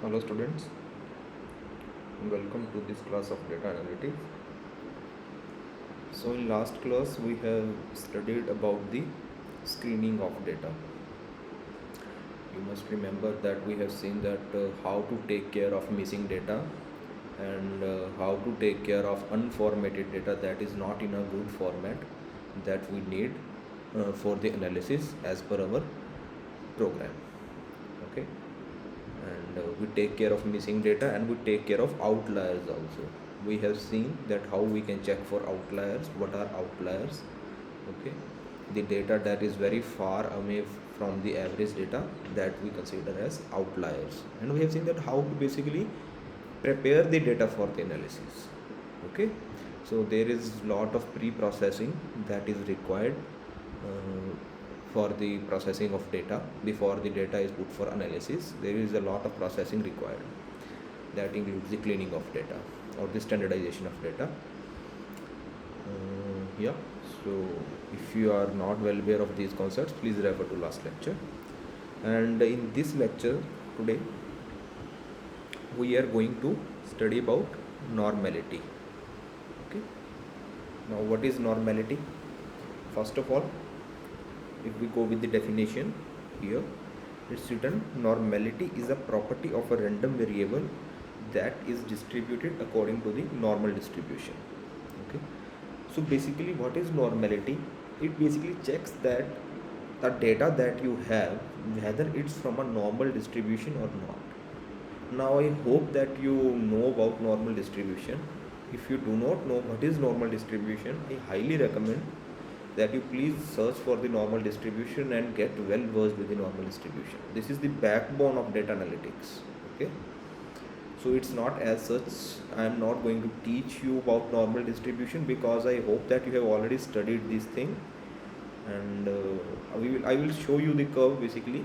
Hello students, welcome to this class of data analytics. So in last class we have studied about the screening of data. You must remember that we have seen that how to take care of missing data and how to take care of unformatted data that is not in a good format that we need for the analysis as per our program. Okay, and we take care of missing data and we take care of outliers also. We have seen that how we can check for outliers. What are outliers? Okay, the data that is very far away from the average data, that we consider as outliers. And we have seen that how to basically prepare the data for the analysis. Okay, so there is lot of pre-processing that is required uh, for the processing of data. Before the data is put for analysis, there is a lot of processing required. That includes the cleaning of data or the standardization of data. Yeah, so if you are not well aware of these concepts, please refer to last lecture. And in this lecture today, we are going to study about normality. Okay, now what is normality? First of all, if we go with the definition here, it's written normality is a property of a random variable that is distributed according to the normal distribution. Okay, so basically what is normality? It basically checks that the data that you have, whether it's from a normal distribution or not. Now I hope that you know about normal distribution. If you do not know what is normal distribution, I highly recommend that you please search for the normal distribution and get well versed with the normal distribution. This is the backbone of data analytics. Okay, so it's not as such, I am not going to teach you about normal distribution because I hope that you have already studied this thing. And I will show you the curve basically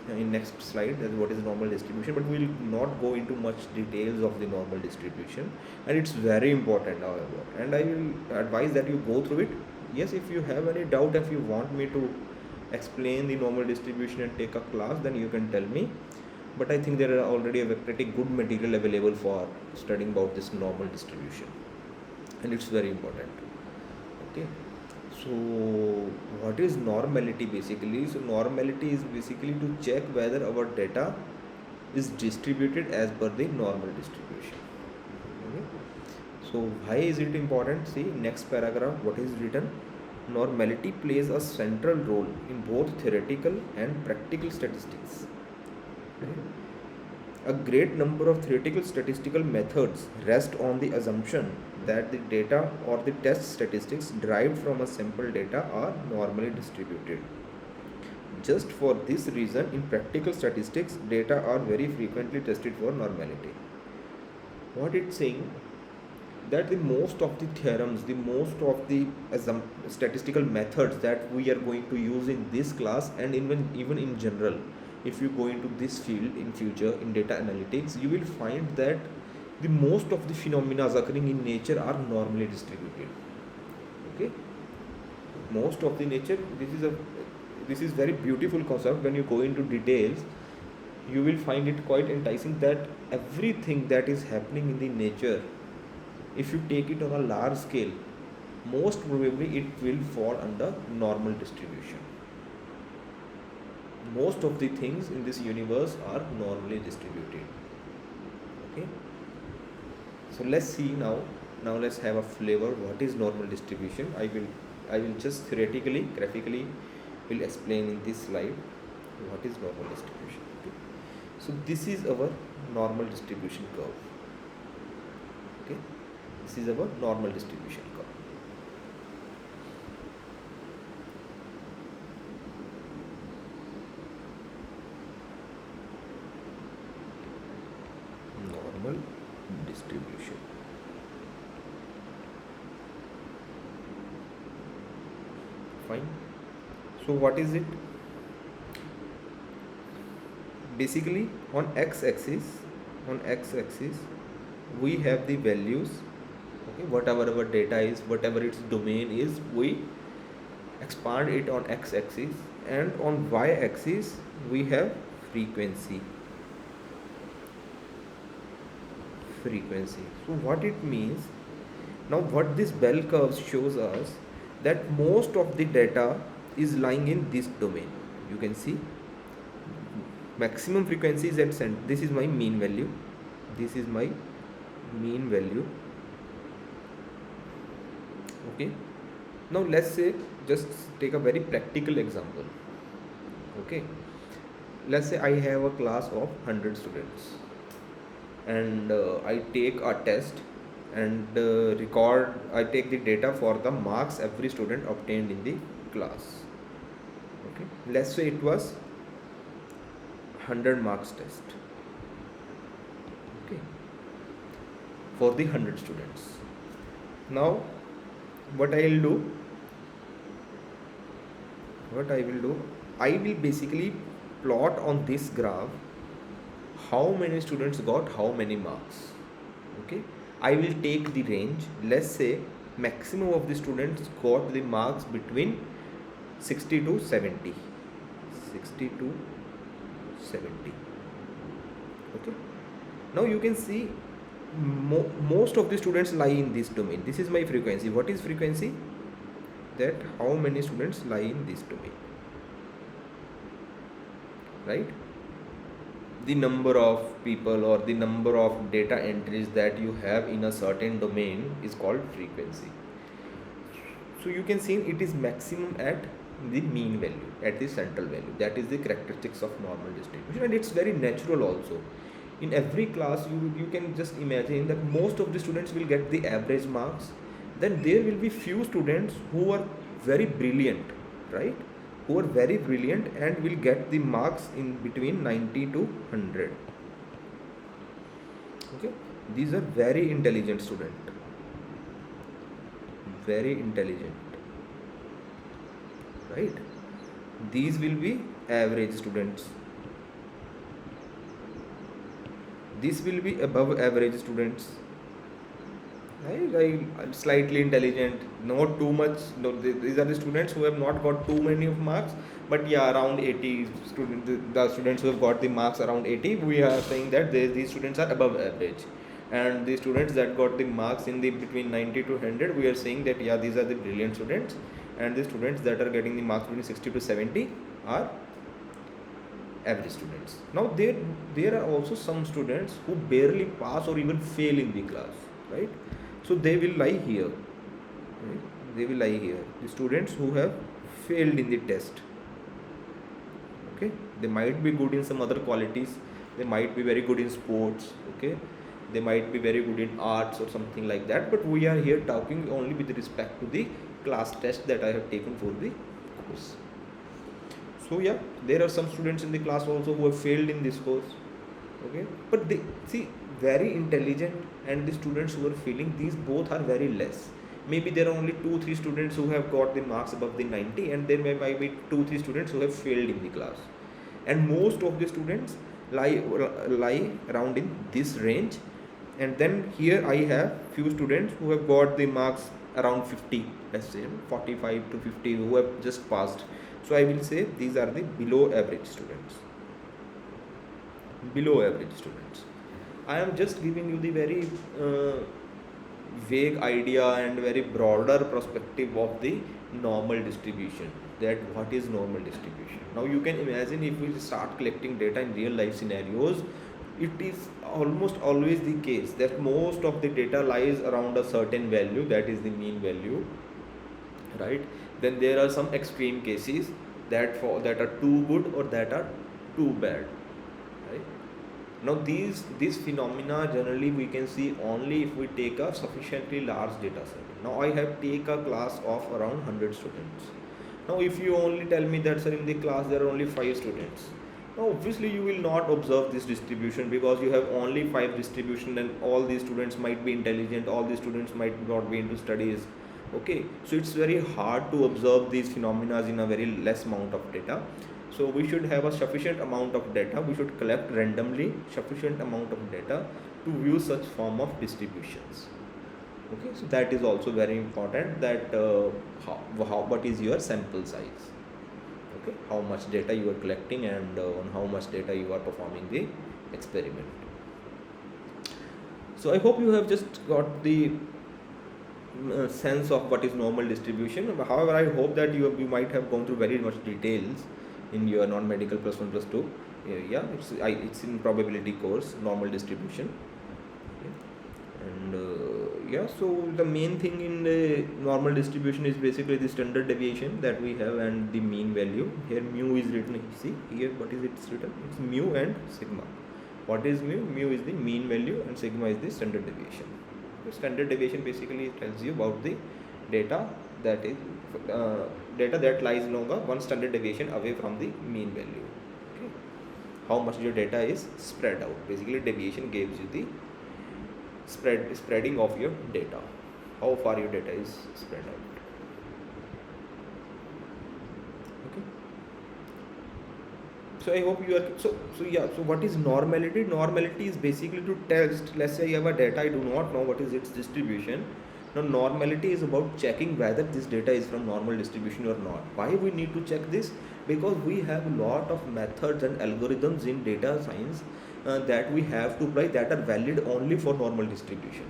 in next slide as what is normal distribution, but we will not go into much details of the normal distribution, and it's very important however, and I will advise that you go through it. Yes, if you have any doubt, if you want me to explain the normal distribution and take a class, then you can tell me, but I think there are already a pretty good material available for studying about this normal distribution, and it's very important. Okay, so what is normality basically? So normality is basically to check whether our data is distributed as per the normal distribution. Okay, so why is it important? See next paragraph what is written. Normality plays a central role in both theoretical and practical statistics. Okay? A great number of theoretical statistical methods rest on the assumption that the data or the test statistics derived from a sample data are normally distributed. Just for this reason, in practical statistics, data are very frequently tested for normality. What it's saying, that the most of the theorems, the most of the statistical methods that we are going to use in this class, and even in general, if you go into this field in future in data analytics, you will find that the most of the phenomena occurring in nature are normally distributed. Okay, most of the nature, this is very beautiful concept. When you go into details, you will find it quite enticing that everything that is happening in the nature, if you take it on a large scale, most probably it will fall under normal distribution. Most of the things in this universe are normally distributed. Okay, so let's see now let's have a flavor what is normal distribution. I will just theoretically graphically will explain in this slide what is normal distribution. Okay, so this is our normal distribution curve. Okay, this is our normal distribution curve. Normal distribution. Fine. So what is it? Basically on x-axis we have the values. Okay, whatever our data is, whatever its domain is, we expand it on x-axis, and on y-axis we have frequency. frequency. So what it means, now what this bell curve shows us, that most of the data is lying in this domain. You can see maximum frequency is at center. This is my mean value, this is my mean value. Okay, now let's say, just take a very practical example. Okay, let's say I have a class of 100 students, and I take a test and I take the data for the marks every student obtained in the class. Okay, let's say it was 100 marks test. Okay, for the 100 students. Now what I will do, I will basically plot on this graph how many students got how many marks. Okay, I will take the range. Let's say maximum of the students got the marks between 60 to 70. 60 to 70. Okay, now you can see most of the students lie in this domain. This is my frequency. What is frequency? That how many students lie in this domain, right? The number of people or the number of data entries that you have in a certain domain is called frequency. So you can see it is maximum at the mean value, at the central value. That is the characteristics of normal distribution, and it's very natural also. In every class you can just imagine that most of the students will get the average marks. Then there will be few students who are very brilliant, right? Who are very brilliant and will get the marks in between 90 to 100. Okay, these are very intelligent students, very intelligent, right? These will be average students. This will be above average students, right? Slightly intelligent, not too much. No, these are the students who have not got too many of marks, but yeah, around 80 students. The students who have got the marks around 80, we are saying that these students are above average. And the students that got the marks in the between 90 to 100, we are saying that yeah, these are the brilliant students. And the students that are getting the marks between 60 to 70 are average students. Now there are also some students who barely pass or even fail in the class, right? So they will lie here, right? They will lie here, the students who have failed in the test. Okay, they might be good in some other qualities, they might be very good in sports, okay, they might be very good in arts or something like that, but we are here talking only with respect to the class test that I have taken for the course. So yeah, there are some students in the class also who have failed in this course. Okay, but they see, very intelligent and the students who are failing, these both are very less. Maybe there are only 2-3 students who have got the marks above the 90, and there might be 2-3 students who have failed in the class. And most of the students lie around in this range. And then here I have few students who have got the marks around 50, let's say 45 to 50, who have just passed. So I will say these are the below average students. Below average students. I am just giving you the very vague idea and very broader perspective of the normal distribution, that what is normal distribution. Now you can imagine, if we start collecting data in real life scenarios, it is almost always the case that most of the data lies around a certain value, that is the mean value, right? Then there are some extreme cases that are too good or that are too bad, right? Now these phenomena generally we can see only if we take a sufficiently large data set. Now I have take a class of around 100 students. Now if you only tell me that sir, in the class there are only 5 students, now obviously you will not observe this distribution, because you have only 5 distribution and all these students might be intelligent, all these students might not be into studies. Okay, so it's very hard to observe these phenomena in a very less amount of data. So we should have a sufficient amount of data, we should collect randomly sufficient amount of data to view such form of distributions. Okay, so that is also very important, that what is your sample size, okay, how much data you are collecting, and on how much data you are performing the experiment. So I hope you have just got the sense of what is normal distribution. However, I hope that you might have gone through very much details in your non-medical plus one plus two. Yeah, it's in probability course, normal distribution. Okay. And yeah, so the main thing in the normal distribution is basically the standard deviation that we have and the mean value. Here mu is written. See here, what is it's written? It's mu and sigma. What is mu? Mu is the mean value and sigma is the standard deviation. The standard deviation basically tells you about the data that is data that lies longer one standard deviation away from the mean value. Okay, how much your data is spread out. Basically, deviation gives you the spreading of your data, how far your data is spread out. Okay, so I hope you are so yeah. So what is normality? Normality is basically to test. Let's say you have a data, I do not know what is its distribution. Now normality is about checking whether this data is from normal distribution or not. Why we need to check this? Because we have a lot of methods and algorithms in data science that we have to apply that are valid only for normal distribution.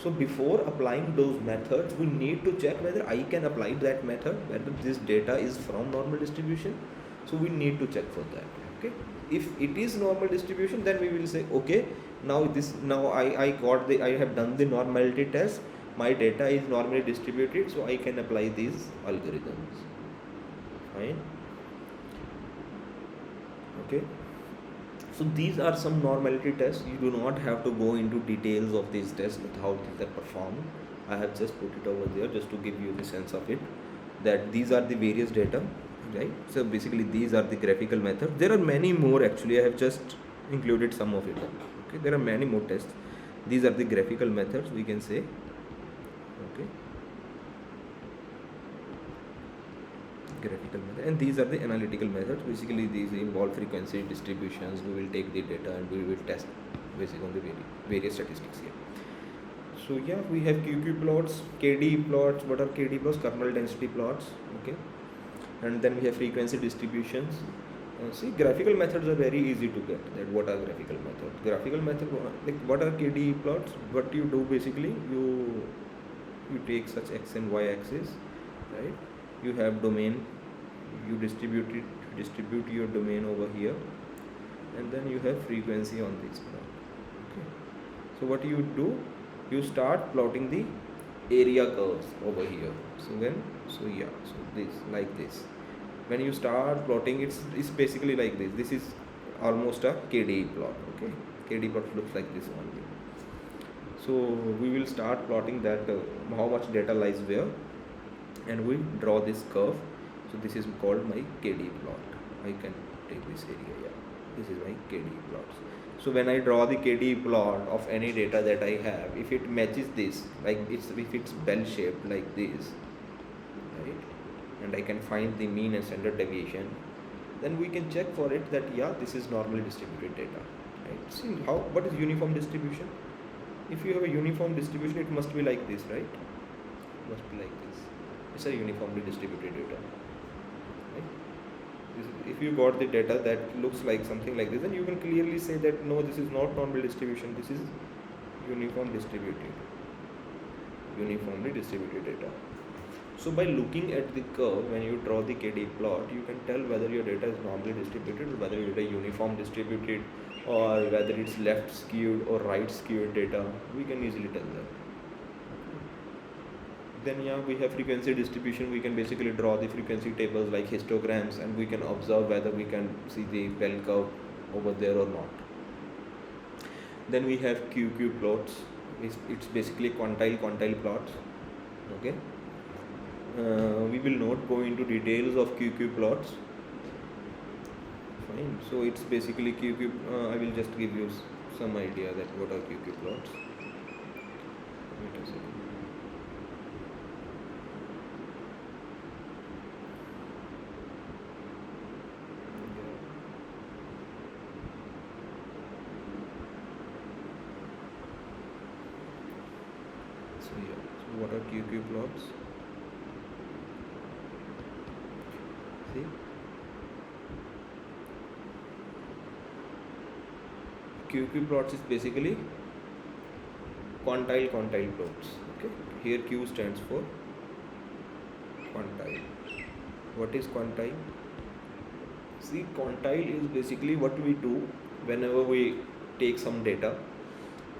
So before applying those methods, we need to check whether I can apply that method, whether this data is from normal distribution. So we need to check for that. Okay, if it is normal distribution, then we will say okay, now I have done the normality test, my data is normally distributed, so I can apply these algorithms. Fine. Okay, so these are some normality tests. You do not have to go into details of these tests, how these are performed. I have just put it over there just to give you the sense of it, that these are the various data, right? So basically these are the graphical methods. There are many more actually, I have just included some of it. Okay, there are many more tests. These are the graphical methods, we can say. Okay, graphical method, and these are the analytical methods. Basically these involve frequency distributions. We will take the data and we will test based on the various statistics here. So yeah, we have QQ plots, KD plots. What are KD plots? Kernel density plots. Okay, and then we have frequency distributions. See, graphical methods are very easy to get. That what are graphical methods? Graphical method, like what are KD plots? What you do basically, you take such x and y axis, right? You have domain, you distribute your domain over here, and then you have frequency on this plot. Okay, so what you do, you start plotting the area curves over here. So this like this, when you start plotting, it's basically like this. This is almost a KD plot. Okay, KD plot looks like this only. So we will start plotting that how much data lies where, and we draw this curve. So this is called my KD plot. I can take this area. Yeah, this is my KD plots. So when I draw the KD plot of any data that I have, if it matches this, like if it's bell shaped like this, right, and I can find the mean and standard deviation, then we can check for it that yeah, this is normally distributed data. Right? See what is uniform distribution? If you have a uniform distribution, it must be like this, right? It must be like this. It's a uniformly distributed data. Right? If you got the data that looks like something like this, then you can clearly say that no, this is not normal distribution, this is uniformly distributed data. So by looking at the curve, when you draw the KD plot, you can tell whether your data is normally distributed, or whether it is uniform distributed, or whether it's left skewed or right skewed data. We can easily tell that. Then yeah, we have frequency distribution. We can basically draw the frequency tables like histograms, and we can observe whether we can see the bell curve over there or not. Then we have QQ plots. It's basically quantile plots. Okay, we will not go into details of QQ plots. Fine. So it's basically QQ. I will just give you some idea that what are QQ plots. Wait a second. So what are QQ plots? See, QQ plots is basically quantile plots. Okay, here Q stands for quantile. What is quantile? See, quantile is basically what we do whenever we take some data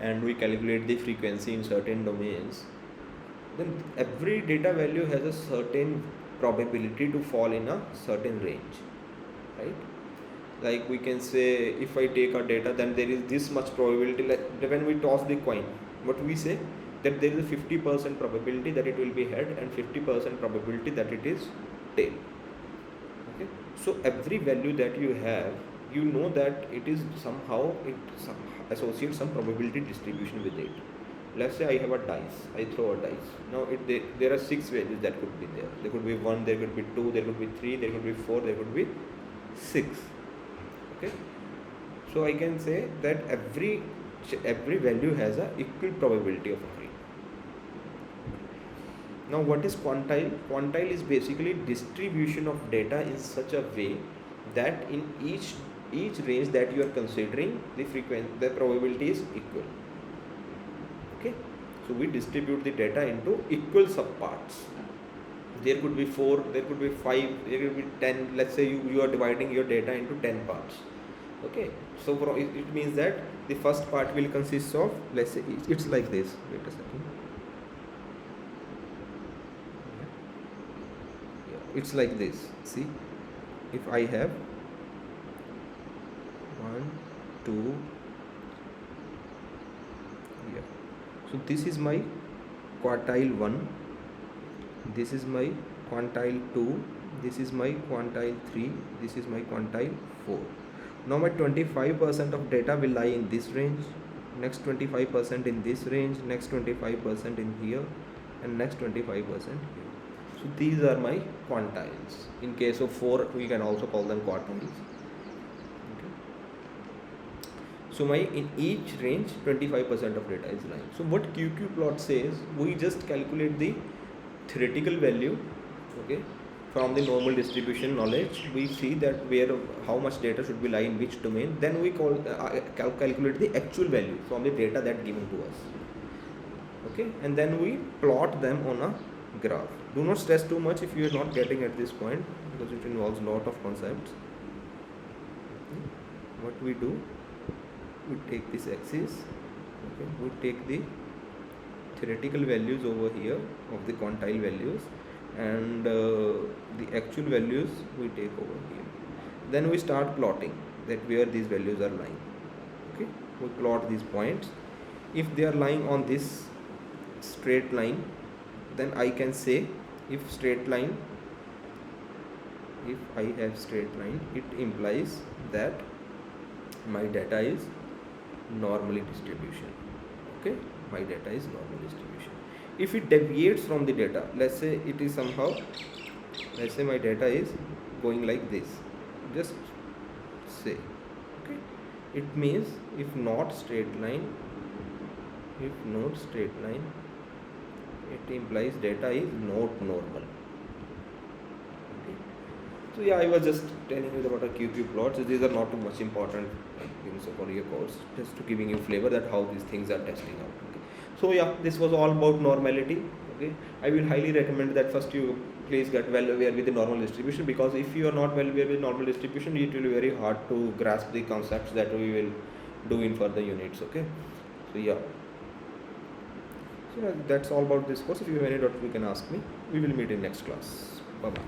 and we calculate the frequency in certain domains. Then every data value has a certain probability to fall in a certain range, right? Like we can say, if I take a data, then there is this much probability. Like when we toss the coin, what we say, that there is a 50% probability that it will be head and 50% probability that it is tail. Okay, so every value that you have, you know that it is somehow, it associates some probability distribution with it. Let's say I have a dice, I throw a dice. Now there are 6 values that could be there. There could be 1, there could be 2, there could be 3, there could be 4, there could be 6. Okay, so I can say that every value has a equal probability of occurring. Now what is quantile? Quantile is basically distribution of data in such a way that in each range that you are considering, the probability is equal. Okay, so we distribute the data into equal subparts. There could be 4, there could be 5, there could be 10. Let's say you are dividing your data into 10 parts. Okay, so it means that the first part will consist of, let's say it's like this. Wait a second. Yeah, it's like this. See, if I have 1, 2, yeah. So this is my quantile 1. This is my quantile 2, this is my quantile 3, this is my quantile 4. Now my 25% of data will lie in this range, next 25% in this range, next 25% in here, and next 25% here. So these are my quantiles. In case of 4, we can also call them quartiles. Okay. So in each range 25% of data is lying. So what QQ plot says, we just calculate the theoretical value, okay, from the normal distribution knowledge. We see that how much data should be lie in which domain. Then we calculate the actual value from the data that given to us. Okay, and then we plot them on a graph. Do not stress too much if you are not getting at this point, because it involves a lot of concepts. What we do, we take this axis, okay, we take the theoretical values over here of the quantile values, and the actual values we take over here. Then we start plotting that where these values are lying. Okay, we plot these points. If they are lying on this straight line, then I can say, if I have straight line, it implies that my data is normally distribution. Okay, my data is normal distribution. If it deviates from the data, let's say it is somehow, let's say my data is going like this, just say, okay, it means if not straight line, it implies data is not normal. Okay, so yeah, I was just telling you about a QQ plots. These are not too much important things for your course, just to giving you flavor that how these things are testing out. Okay. So yeah, this was all about normality. Okay, I will highly recommend that first you please get well aware with the normal distribution, because if you are not well aware with normal distribution, it will be very hard to grasp the concepts that we will do in further units. Okay, so yeah, so that's all about this course. If you have any doubts, you can ask me. We will meet in next class. Bye bye.